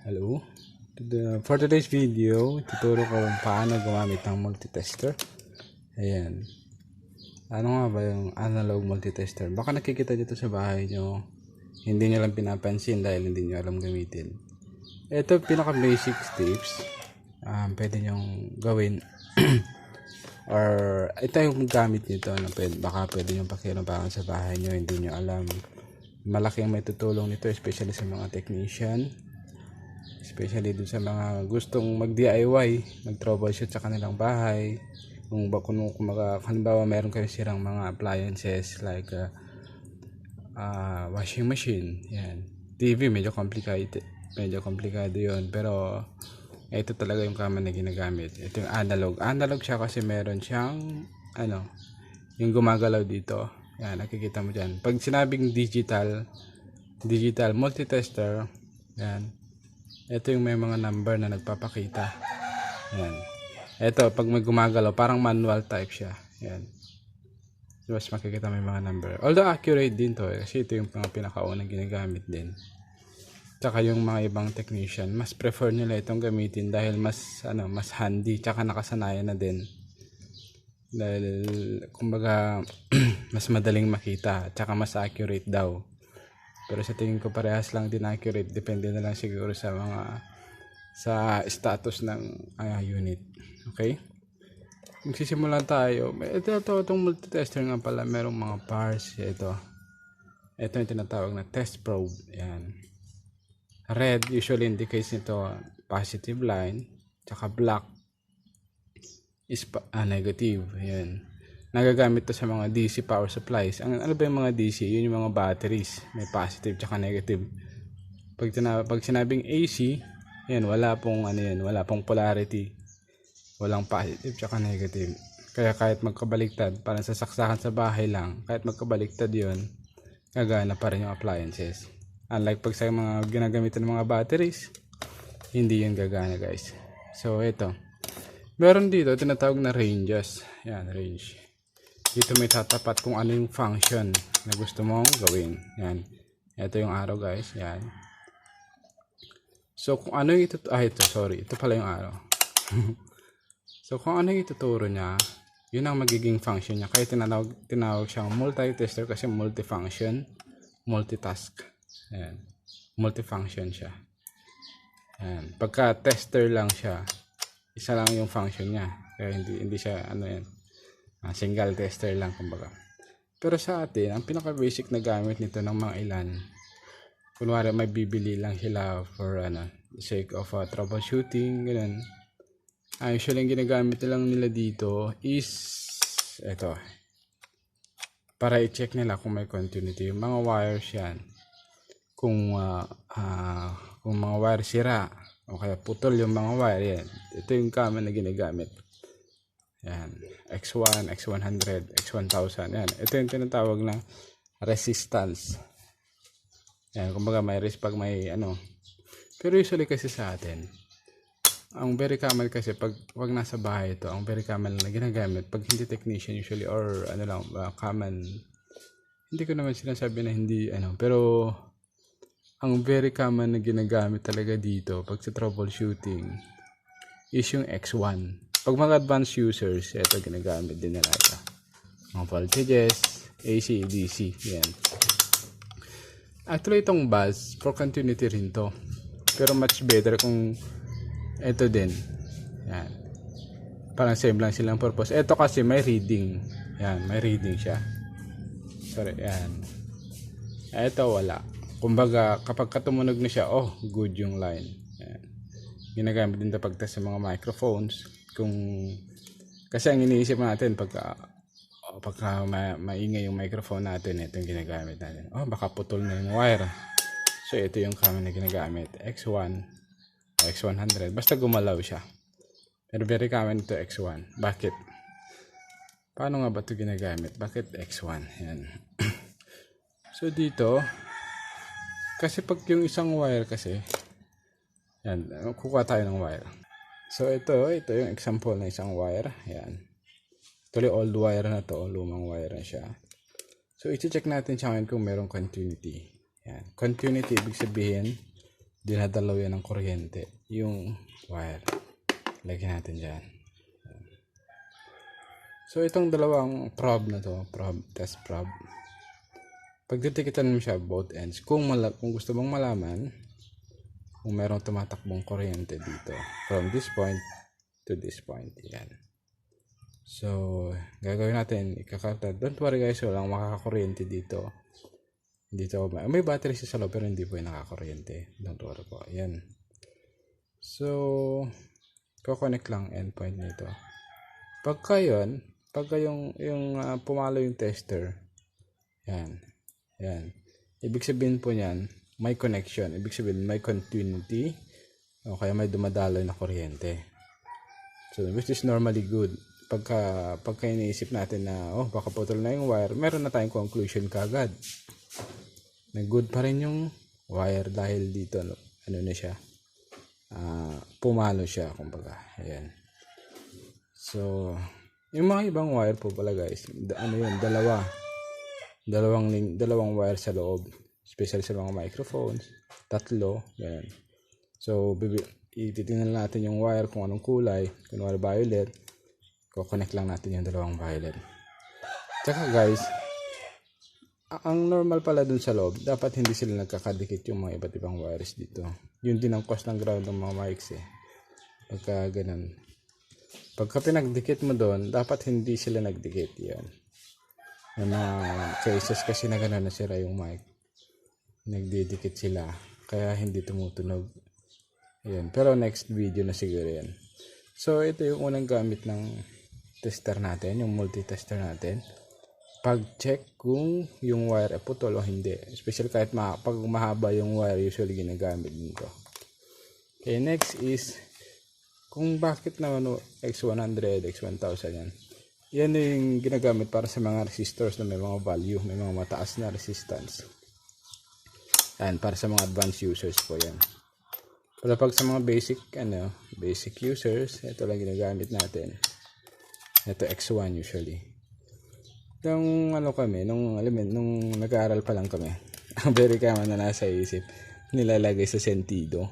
Hello. For today's video, tuturo ko kung paano gumamit ng multitester. Ayan. Ano nga ba yung analog multitester? Baka nakikita dito sa bahay nyo, hindi nyo lang pinapansin dahil hindi nyo alam gamitin. Ito pinaka basic tips. Pwede nyong gawin. Or ito yung gamit nito na pwede nyong pakinabangan sa bahay nyo, hindi nyo alam. Malaking may tutulong nito, especially sa mga technician. Especially dun sa mga gustong mag-DIY, mag-troubleshoot sa kanilang bahay. Kung halimbawa meron kayo sirang mga appliances like washing machine, yan. TV, medyo komplikado yun. Pero ito talaga yung common na ginagamit. Ito yung analog. Analog siya kasi meron siyang yung gumagalaw dito. Yan, nakikita mo dyan. Pag sinabing digital multitester, yan. Ito yung may mga number na nagpapakita. Yan. Ito, pag may gumagalaw, parang manual type siya. Yan. Mas makikita may mga number. Although accurate din to kasi ito yung pinakaunang ginagamit din. Tsaka yung mga ibang technician, mas prefer nila itong gamitin dahil mas handy. Tsaka nakasanayan na din. Dahil, kumbaga, mas madaling makita. Tsaka mas accurate daw. Pero sa tingin ko parehas lang din accurate, depende na lang siguro sa status ng unit. Okay, magsisimulan tayo. Itong multitester nga pala, merong mga parts. Ito yung tinatawag na test probe. Yan. Red usually indicates nito positive line, tsaka black is negative. Yan. Nagagamit to sa mga DC power supplies. Ano ba yung mga DC? Yun yung mga batteries. May positive tsaka negative. Pag sinabing AC, yan, wala pong polarity. Walang positive tsaka negative. Kaya kahit magkabaliktad, parang sasaksakan sa bahay lang, kahit magkabaliktad yun, gagana pa rin yung appliances. Unlike pag sa mga ginagamitan ng mga batteries, hindi yun gagana, guys. So, ito. Meron dito, tinatawag na ranges. Yan, range. Dito may tatapat kung ano yung function na gusto mong gawin. Yan. Ito yung arrow, guys. Yan. So, kung ano yung ito pala yung arrow. So, kung ano yung ituturo niya, yun ang magiging function niya. Kaya tinawag siyang multitester kasi multifunction, multitask. Yan. Multifunction siya. Yan. Pagka tester lang siya, isa lang yung function niya. Kaya hindi siya single tester lang kumbaga. Pero sa atin, ang pinaka basic na gamit nito ng mga ilan, kunwari may bibili lang sila for the sake of troubleshooting, ganun. Usually ang ginagamit lang nila dito is ito, para i-check nila kung may continuity. Yung mga wires yan, kung mga wire sira o kaya putol yung mga wire, yan. Ito yung common na ginagamit. Yan, X1, X100, X1000. Yan, ito yung tinatawag na resistance. Yan, kumbaga may risk pag may Pero usually kasi sa atin, ang very common kasi pag nasa bahay ito, ang very common na ginagamit pag hindi technician usually or common. Hindi ko naman sinasabi na hindi pero ang very common na ginagamit talaga dito pag sa troubleshooting is yung X1. Pag mga advanced users, ito ginagamit din nila ito. Mga voltages, AC, DC, yan. Actually, itong bus, for continuity rin to. Pero much better kung ito din. Yan. Parang same lang silang purpose. Ito kasi may reading. Yan, may reading siya. Sorry, yan. Ito wala. Kumbaga, kapag katumunog na siya, good yung line. Yan. Ginagamit din ito pagtest sa mga microphones. Kasi ang iniisip natin pagka maingay yung microphone natin, ito yung ginagamit natin. Baka putol na yung wire. So ito yung common na ginagamit, X1 o X100, basta gumalaw siya. Pero very common ito X1. Bakit? Paano nga ba ito ginagamit? Bakit X1? Yan. So dito, kasi pag yung isang wire kasi, yan, kukuha tayo ng wire. So ito yung example ng isang wire. Yan. Actually old wire na to, lumang wire na siya. So i-check natin siya ngayon kung merong continuity. Yan. Continuity ibig sabihin dinadalaw yan ng kuryente. Yung wire. Lagyan natin dyan. So, itong dalawang prob na to, test prob, pagtitikitan mo siya both ends, kung gusto mong malaman kung merong tumatakbong kuryente dito, from this point to this point, yan. So, gagawin natin, don't worry guys, walang makakakuryente dito. May battery sa loob, pero hindi po yung nakakakuryente. Don't worry po, yan. So, kukonect lang endpoint nito. Pagka yung pumalo yung tester, yan. Ibig sabihin po niyan, may connection. Ibig sabihin, may continuity, o kaya may dumadaloy na kuryente. So, which is normally good. Pagka iniisip natin na, baka putol na yung wire, meron na tayong conclusion kagad. Na good pa rin yung wire dahil dito, ano na siya, pumalo siya, kumbaga. Ayan. So, yung mga ibang wire po pala guys, dalawang wire sa loob, especially sa mga microphones, 3, ganyan. So, ititingnan natin yung wire kung anong kulay, kunwari violet, kukonect lang natin yung dalawang violet. Tsaka guys, ang normal pala dun sa loob, dapat hindi sila nagkakadikit yung mga iba't ibang wires dito. Yun din ang cause ng ground ng mga mics Pagka ganun. Pagka pinagdikit mo doon, dapat hindi sila nagdikit. Yan. May mga cases kasi na gano'n nasira yung mic. Nagdidikit sila. Kaya hindi tumutunog. Yan. Pero next video na siguro yan. So, ito yung unang gamit ng tester natin. Yung multi-tester natin. Pag-check kung yung wire ay putol o hindi. Especially kahit pag mahaba yung wire, usually ginagamit dito. Okay, next is kung bakit naman X100, X1000 yan. Yan yung ginagamit para sa mga resistors na may mga value, may mga mataas na resistance. Yan, para sa mga advanced users po yan. Pero pag sa mga basic users, ito lang ginagamit natin. Ito X1 usually. Nung nung nag-aaral pa lang kami, ang very common na nasa isip, nilalagay sa sentido.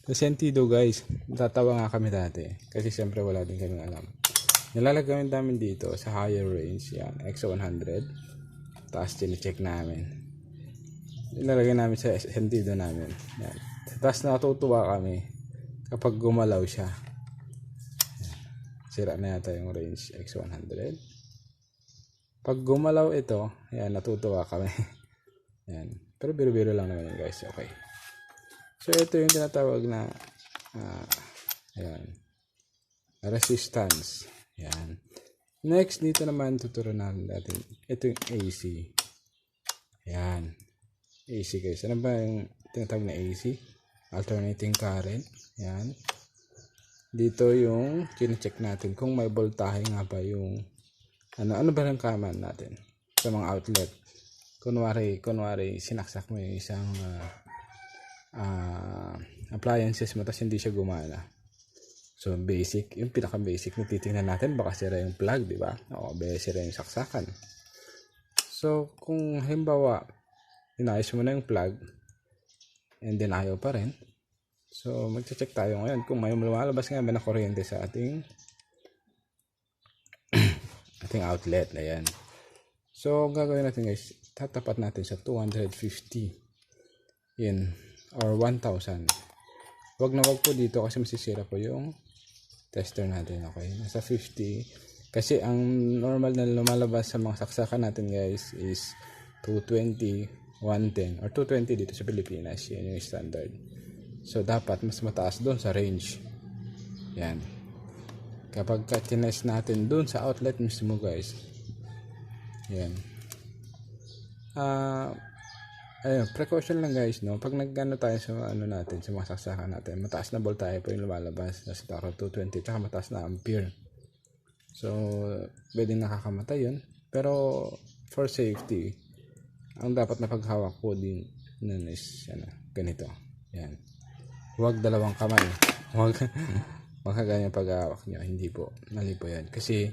Sa sentido guys, tatawa nga kami dati kasi siyempre wala din kami alam. Nilalagay namin dito sa higher range, yan, X100. Tapos chine-check namin. Nilalagay namin sa sentido namin. Yan. Tapos natutuwa kami kapag gumalaw siya. Sira na yata yung range X100. Pag gumalaw ito, yan, natutuwa kami. Yan. Pero biro-biro lang naman yun guys. Okay. So, ito yung tinatawag na resistance. Yan. Next, dito naman tuturuan natin. Ito yung AC. Yan. AC guys. Ano ba yung tinatawag na AC? Alternating current. Yan. Dito yung chine-check natin kung may voltahe nga ba yung ano ba ang kaman natin sa mga outlet. Kunwari sinaksak mo yung isang appliances mo tapos hindi siya gumana. So basic, yung pinaka basic na titingnan natin, baka sira yung plug, di ba? O baka sira yung saksakan. So kung halimbawa inayos mo na yung plug and then ayaw pa rin, so magche-check tayo ngayon kung may lumalabas nga ba na kuryente sa ating outlet. Ayan. So gagawin natin guys, tatapat natin sa 250 in or 1,000. Wag po dito kasi masisira po yung tester natin. Okay, nasa 50 kasi ang normal na lumalabas sa mga saksakan natin guys is 220, 110 or 220 dito sa Pilipinas. Yan yung standard. So dapat mas mataas doon sa range. Yan. Kapag tines natin doon sa outlet mismo guys. Yan. Ayun, precaution lang guys, no? Pag nagano tayo sa natin, sa mga saksakan natin, mataas na voltahe po yung lumalabas. Nasa 220, tsaka mataas na ampere. So, pwedeng nakakamatay yun. Pero, for safety, ang dapat na paghawak po din nun is, ganito. Yan. Huwag dalawang kamay. Huwag ganyan paghawak nyo. Hindi po. Mali po yan. Kasi,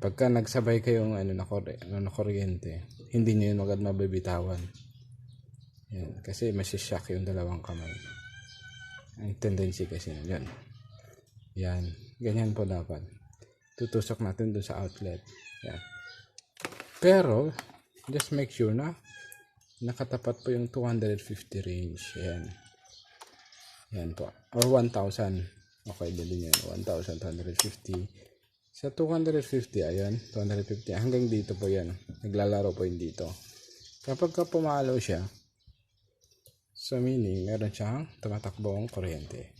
pagka nagsabay kayong na kuryente, hindi nyo yun agad mabibitawan. Yan, kasi masishock yung dalawang kamay. Ang tendency kasi yan. Yan, ganyan po dapat. Tutusok natin dun sa outlet. Yan. Pero, just make sure na nakatapat po yung 250 range. Yan. Yan po. Or 1,000. Okay, dali nyo. 1,250. Sa 250, ayan. 250. Hanggang dito po yan. Naglalaro po yun dito. Kapag ka pumalo siya, so meaning, meron siyang tumatakbong kuryente.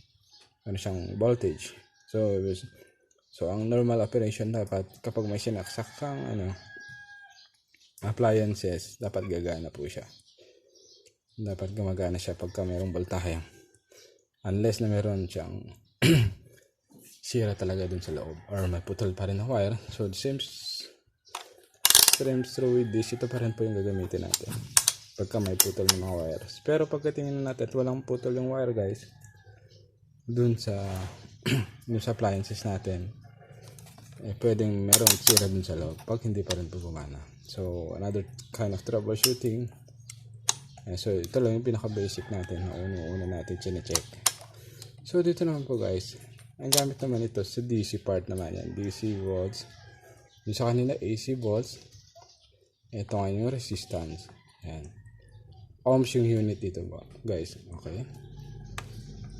Meron siyang voltage. So ang normal operation dapat, kapag may sinaksak kang appliances, dapat gagana po siya. Dapat gumagana siya pagka mayroong voltahe. Unless na meron siyang sira talaga dun sa loob. Or may putol pa rin na wire. So the same through with this, ito pa rin po yung gagamitin natin. Pagka may putol ng mga wires. Pero pagkatingin natin at walang putol yung wire guys, dun sa dun sa appliances natin, pwedeng merong sira dun sa loob pag hindi pa rin po gumana. So another kind of troubleshooting. So ito lang yung pinaka basic natin na una natin chine-check. So dito naman po guys, ang gamit naman ito sa DC part naman yan, DC volts. Yung sa kanila AC volts, ito nga yung resistance. Yan. Ohms yung unit dito ba guys. Okay.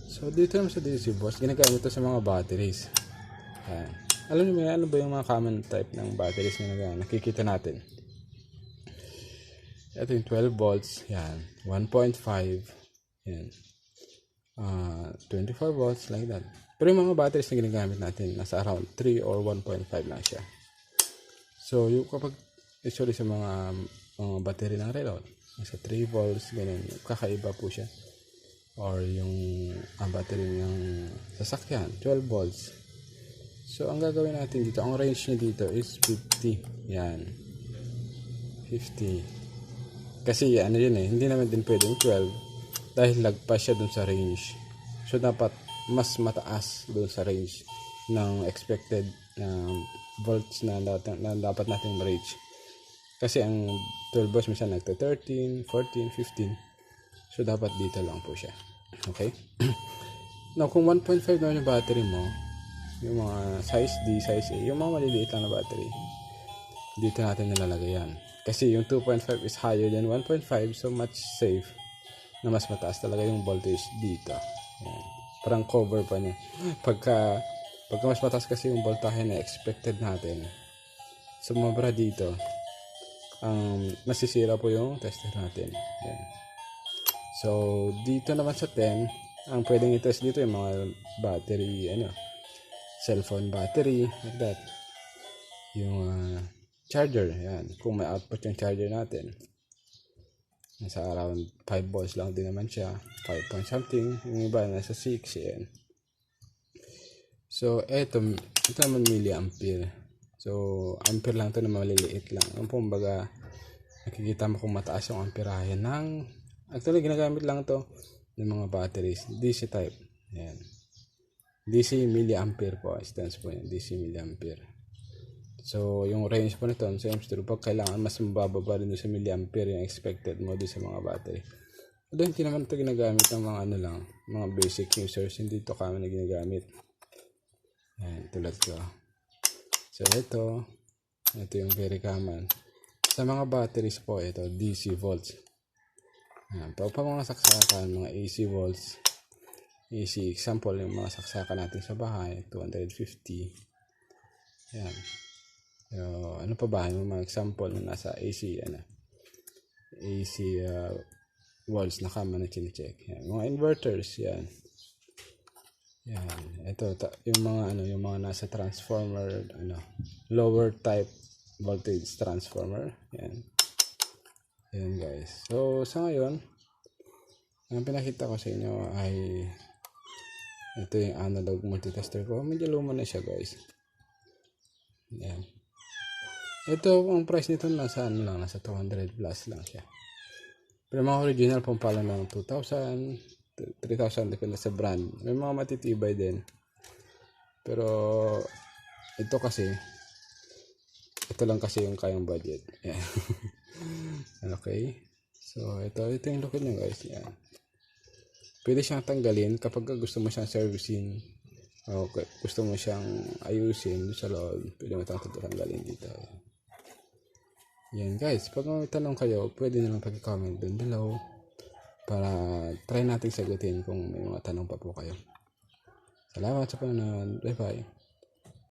So dito naman sa DC volts, ginagamit ito sa mga batteries. Yan. Alam niyo ano ba yung mga common type ng batteries na nakikita natin? Ito yung 12 volts. Yan. 1.5. Yan. 24 volts like that. Pero yung mga batteries na ginagamit natin, nasa around 3 or 1.5 lang siya. So, yung kapag usually sa mga battery ng relo, nasa 3 volts, ganyan, kakaiba po siya. Or yung battery ng sasakyan, 12 volts. So, ang gagawin natin dito, ang range niya dito is 50. Yan. 50. Kasi yun hindi naman din pwedeng 12 dahil lagpas siya dun sa range. So, dapat mas mataas dun sa range ng expected volts na dapat natin ma-reach. Kasi ang 12 volts minsan nagta 13, 14, 15. So, dapat dito lang po siya. Okay? Now, kung 1.5 naman yung battery mo, yung mga size D, size A, yung mga maliliit lang na battery, dito natin nilalagay yan. Kasi yung 2.5 is higher than 1.5, so much safe na mas mataas talaga yung voltage dito. Yan. Parang cover pa niya. Pagka mas mataas kasi yung voltahe na expected natin, sumobra dito, masisira po yung tester natin. Yan. So, dito naman sa 10, ang pwedeng i-test dito yung mga battery, cellphone battery, like that. Yung charger, yan. Kung may output yung charger natin, nasa around 5 volts lang din naman siya, 5 point something, yung iba nasa 6, yan. So, ito naman milliampere. So, ampere lang to na maliliit lang. Ang kumbaga, nakikita mo kung mataas yung amperahe ng, actually, ginagamit lang to ng mga batteries, DC type. Yan. DC milliampere po, stands po yan, DC milliampere. So, yung range po nito, same true, pag kailangan mas mababa rin sa milliampere yung expected mo din sa mga battery. Although, hindi naman ito ginagamit ng mga mga basic users, hindi ito kami na ginagamit. Yan, tulad ko. So, ito yung very common. Sa mga batteries po, ito, DC volts. Yan, pa mga saksakan, mga AC volts. AC, example, yung mga saksakan natin sa bahay, 250. Yan. So, ano pa ba? Yung mga example na nasa AC, AC volts na kama na chinecheck. Yan. Mga inverters, yan. Yan. Ito, yung mga nasa transformer, lower type voltage transformer. Yan. Yan guys. So, sa ngayon, ang pinakita ko sa inyo ay ito yung analog multitester ko. Medyo luma na siya guys. Yan. Ito, ang price nito nasa nasa 200 plus lang siya. Pero mga original pong pala ng 2,000, 3,000 depende sa brand. May mga matitibay din. Pero ito kasi, ito lang kasi yung kayang budget. Yan. Okay. So, ito yung look niya guys. Yan. Pwede siyang tanggalin kapag gusto mo siyang servicing. O gusto mo siyang ayusin sa loob. Pwede mo itong tanggalin dito. Yan guys. Pag may tanong kayo, pwede nalang pag-comment doon below. Para try natin sagutin kung may mga tanong pa po kayo. Salamat sa panonood. Bye bye.